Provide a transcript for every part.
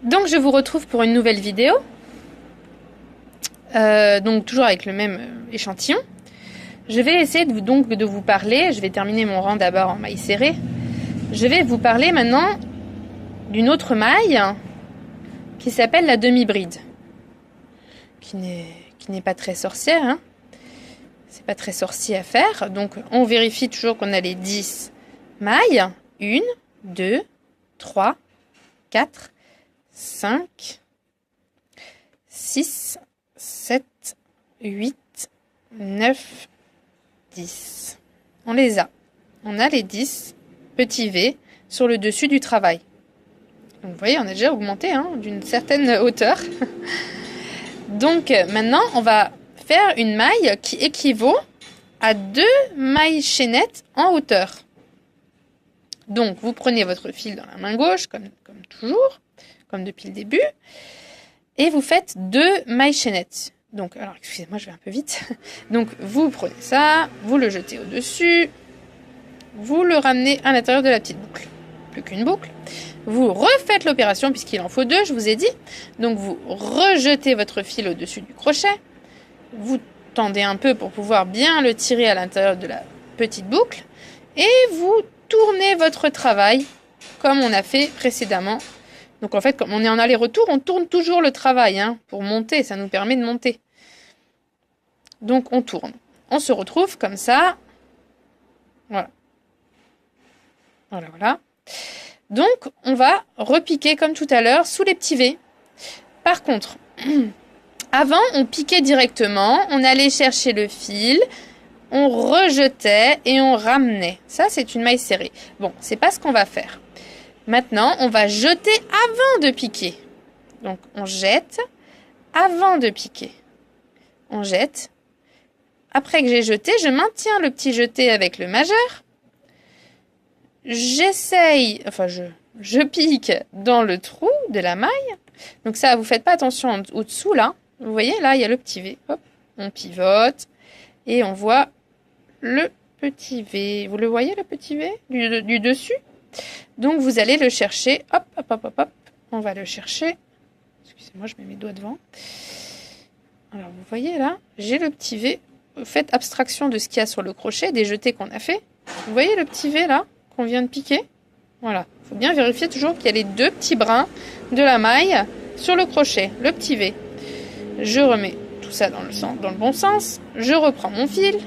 Donc je vous retrouve pour une nouvelle vidéo. Donc toujours avec le même échantillon. Je vais essayer de vous parler, je vais terminer mon rang d'abord en maille serrée. Je vais vous parler maintenant d'une autre maille qui s'appelle la demi-bride. Qui n'est pas très sorcière, hein. C'est pas très sorcier à faire. Donc on vérifie toujours qu'on a les 10 mailles. 1, 2, 3, 4, 5, 6, 7, 8, 9, 10. On les a. On a les 10 petits V sur le dessus du travail. Donc vous voyez, on a déjà augmenté d'une certaine hauteur. Donc maintenant, on va faire une maille qui équivaut à 2 mailles chaînettes en hauteur. Donc vous prenez votre fil dans la main gauche, comme toujours, comme depuis le début, et vous faites 2 mailles chaînettes. Donc, alors excusez-moi, je vais un peu vite. Donc vous prenez ça, vous le jetez au-dessus, vous le ramenez à l'intérieur de la petite boucle. Plus qu'une boucle. Vous refaites l'opération puisqu'il en faut 2, je vous ai dit. Donc vous rejetez votre fil au-dessus du crochet. Vous tendez un peu pour pouvoir bien le tirer à l'intérieur de la petite boucle. Et vous tournez votre travail comme on a fait précédemment. Donc en fait, comme on est en aller-retour, on tourne toujours le travail pour monter. Ça nous permet de monter. Donc on tourne. On se retrouve comme ça. Voilà. Voilà, voilà. Donc, on va repiquer comme tout à l'heure sous les petits V. Par contre, avant, on piquait directement, on allait chercher le fil, on rejetait et on ramenait. Ça, c'est une maille serrée. Bon, c'est pas ce qu'on va faire. Maintenant, on va jeter avant de piquer. Donc, on jette avant de piquer. On jette. Après que j'ai jeté, je maintiens le petit jeté avec le majeur. J'essaye, enfin je pique dans le trou de la maille. Donc ça, vous faites pas attention au-dessous là. Vous voyez, là, il y a le petit V. Hop, on pivote et on voit le petit V. Vous le voyez, le petit V du dessus? Donc vous allez le chercher. Hop, hop, hop, hop, hop. On va le chercher. Excusez-moi, je mets mes doigts devant. Alors, vous voyez là, j'ai le petit V. Faites abstraction de ce qu'il y a sur le crochet, des jetés qu'on a fait. Vous voyez le petit V là qu'on vient de piquer? Voilà. Il faut bien vérifier toujours qu'il y a les 2 petits brins de la maille sur le crochet, le petit V. Je remets tout ça dans le bon sens. Je reprends mon fil.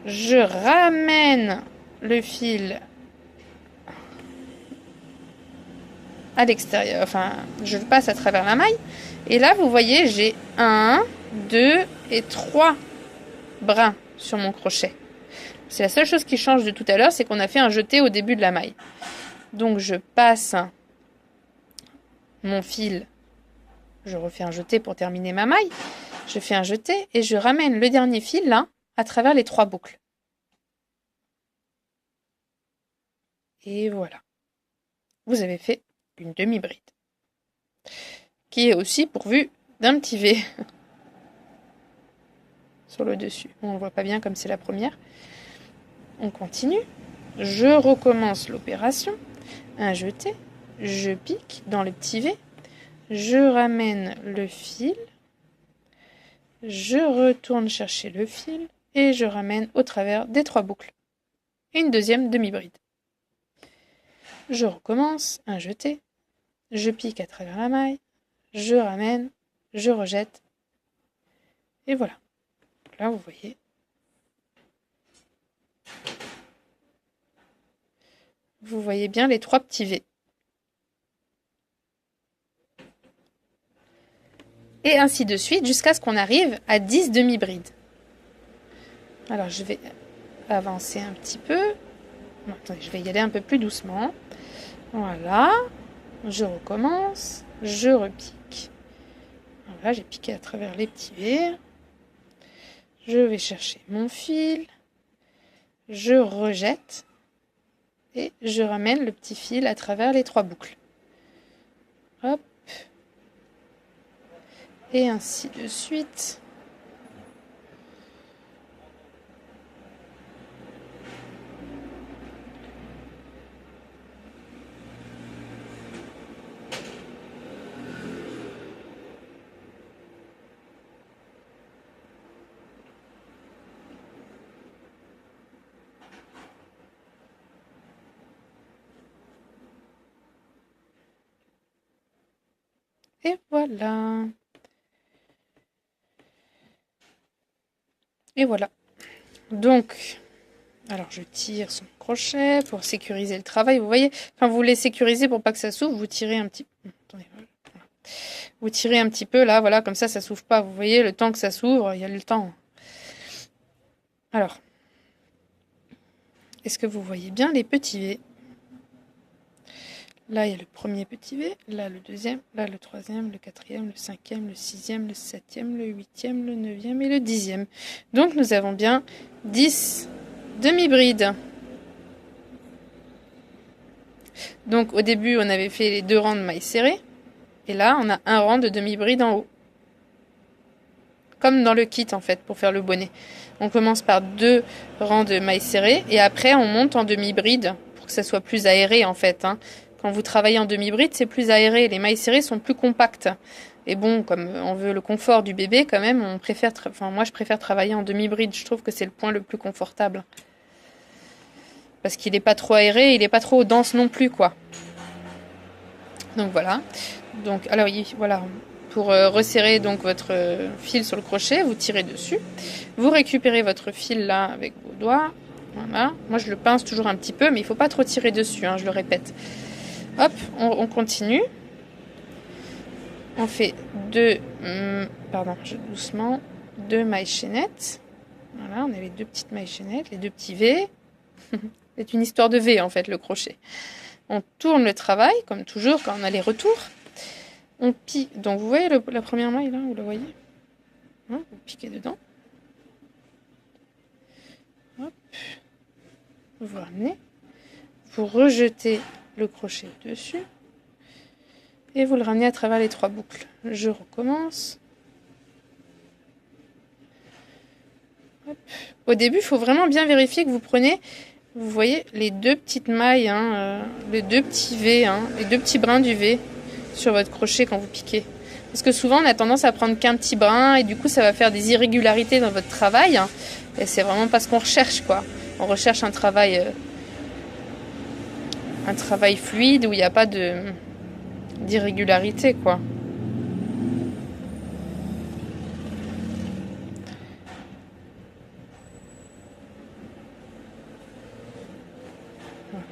Je ramène le fil à l'extérieur. Enfin, je le passe à travers la maille. Et là, vous voyez, j'ai 1, 2 et 3 brins sur mon crochet. C'est la seule chose qui change de tout à l'heure, c'est qu'on a fait un jeté au début de la maille. Donc je passe mon fil, je refais un jeté pour terminer ma maille, je fais un jeté et je ramène le dernier fil là, à travers les 3 boucles. Et voilà. Vous avez fait une demi-bride, qui est aussi pourvue d'un petit V sur le dessus. On ne voit pas bien comme c'est la première. On continue. Je recommence l'opération. Un jeté. Je pique dans le petit V. Je ramène le fil. Je retourne chercher le fil. Et je ramène au travers des 3 boucles. Et une deuxième demi-bride. Je recommence. Un jeté. Je pique à travers la maille. Je ramène. Je rejette. Et voilà. Là, vous voyez. Vous voyez bien les 3 petits V. Et ainsi de suite jusqu'à ce qu'on arrive à 10 demi-brides. Alors je vais avancer un petit peu. Non, attendez, je vais y aller un peu plus doucement. Voilà. Je recommence. Je repique. Voilà, j'ai piqué à travers les petits V. Je vais chercher mon fil. Je rejette. Et je ramène le petit fil à travers les 3 boucles. Hop. Et ainsi de suite. Et voilà. Et voilà. Donc, alors je tire son crochet pour sécuriser le travail. Vous voyez, quand vous voulez sécuriser pour pas que ça s'ouvre, vous tirez un petit peu. Attendez, voilà. Vous tirez un petit peu là, voilà, comme ça s'ouvre pas. Vous voyez, le temps que ça s'ouvre, il y a le temps. Alors, est-ce que vous voyez bien les petits V? Là, il y a le premier petit V, là le deuxième, là le troisième, le quatrième, le cinquième, le sixième, le septième, le huitième, le neuvième et le dixième. Donc, nous avons bien 10 demi-brides. Donc, au début, on avait fait les 2 rangs de mailles serrées. Et là, on a un rang de demi-bride en haut. Comme dans le kit, en fait, pour faire le bonnet. On commence par 2 rangs de mailles serrées. Et après, on monte en demi-bride pour que ça soit plus aéré, en fait, hein. Quand vous travaillez en demi-bride, c'est plus aéré. Les mailles serrées sont plus compactes. Et bon, comme on veut le confort du bébé, quand même, moi, je préfère travailler en demi-bride. Je trouve que c'est le point le plus confortable. Parce qu'il n'est pas trop aéré, il n'est pas trop dense non plus, quoi. Donc, voilà. Donc, alors, voilà. Pour resserrer donc votre fil sur le crochet, vous tirez dessus. Vous récupérez votre fil là avec vos doigts. Voilà. Moi, je le pince toujours un petit peu, mais il ne faut pas trop tirer dessus, hein, je le répète. Hop, on continue. On fait 2 mailles chaînettes. Voilà, on a les 2 petites mailles chaînettes, les 2 petits V. C'est une histoire de V en fait, le crochet. On tourne le travail, comme toujours quand on a les retours. On pique. Donc vous voyez la première maille là, vous la voyez, hein, vous piquez dedans. Hop. Vous ramenez. Vous rejetez le crochet dessus. Et vous le ramenez à travers les 3 boucles. Je recommence. Hop. Au début, il faut vraiment bien vérifier que vous prenez, vous voyez, les 2 petites mailles, hein, les 2 petits V, hein, les 2 petits brins du V sur votre crochet quand vous piquez. Parce que souvent, on a tendance à prendre qu'un petit brin et du coup, ça va faire des irrégularités dans votre travail. Hein, et c'est vraiment pas ce qu'on recherche, quoi. On recherche un travail fluide où il n'y a pas d'irrégularité, quoi.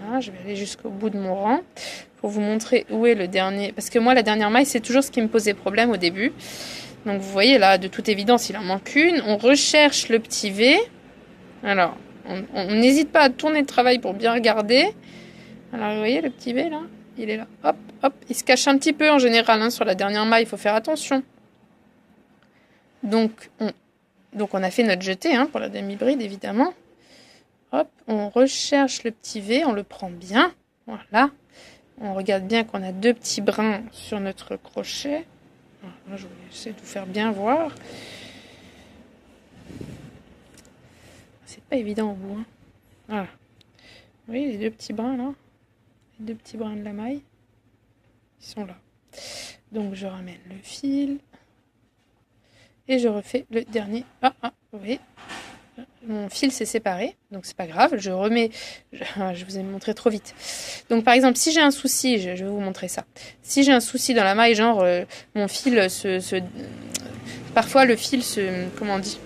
Voilà, je vais aller jusqu'au bout de mon rang pour vous montrer où est le dernier. Parce que moi, la dernière maille, c'est toujours ce qui me posait problème au début. Donc, vous voyez là, de toute évidence, il en manque une. On recherche le petit V. Alors, on n'hésite pas à tourner le travail pour bien regarder. Alors, vous voyez le petit V là? Il est là. Hop, hop. Il se cache un petit peu en général, hein, sur la dernière maille. Il faut faire attention. Donc, on a fait notre jeté, hein, pour la demi-bride, évidemment. Hop, on recherche le petit V, on le prend bien. Voilà. On regarde bien qu'on a 2 petits brins sur notre crochet. Voilà, je vais essayer de vous faire bien voir. C'est pas évident au bout, hein. Voilà. Vous voyez les 2 petits brins là? Les 2 petits brins de la maille. Ils sont là. Donc je ramène le fil. Et je refais le dernier. Vous voyez, mon fil s'est séparé, donc c'est pas grave. Je remets. Je vous ai montré trop vite. Donc par exemple, si j'ai un souci, je vais vous montrer ça. Si j'ai un souci dans la maille, genre mon fil parfois le fil comment on dit,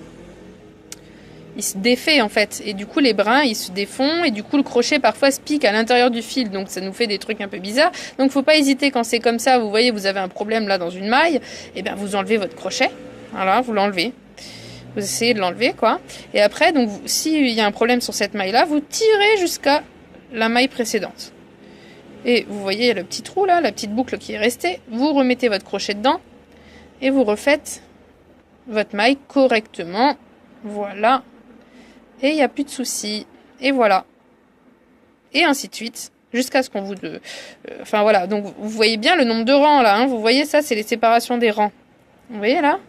il se défait en fait, et du coup les brins ils se défont, et du coup le crochet parfois se pique à l'intérieur du fil, donc ça nous fait des trucs un peu bizarres. Donc faut pas hésiter quand c'est comme ça. Vous voyez, vous avez un problème là dans une maille, et bien vous enlevez votre crochet. Voilà, vous l'enlevez. Vous essayez de l'enlever, quoi. Et après, donc, s'il y a un problème sur cette maille-là, vous tirez jusqu'à la maille précédente. Et vous voyez le petit trou, là, la petite boucle qui est restée. Vous remettez votre crochet dedans et vous refaites votre maille correctement. Voilà. Et il n'y a plus de soucis. Et voilà. Et ainsi de suite. Jusqu'à ce qu'on vous... Enfin, voilà. Donc, vous voyez bien le nombre de rangs, là. Hein. Vous voyez, ça, c'est les séparations des rangs. Vous voyez, là ?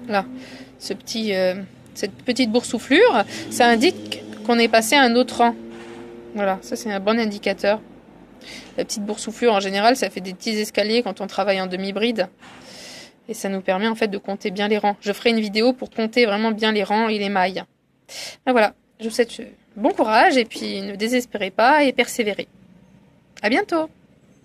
Là, cette petite boursouflure, ça indique qu'on est passé à un autre rang. Voilà, ça c'est un bon indicateur. La petite boursouflure, en général, ça fait des petits escaliers quand on travaille en demi-bride. Et ça nous permet en fait de compter bien les rangs. Je ferai une vidéo pour compter vraiment bien les rangs et les mailles. Ben voilà, je vous souhaite bon courage et puis ne désespérez pas et persévérez. À bientôt!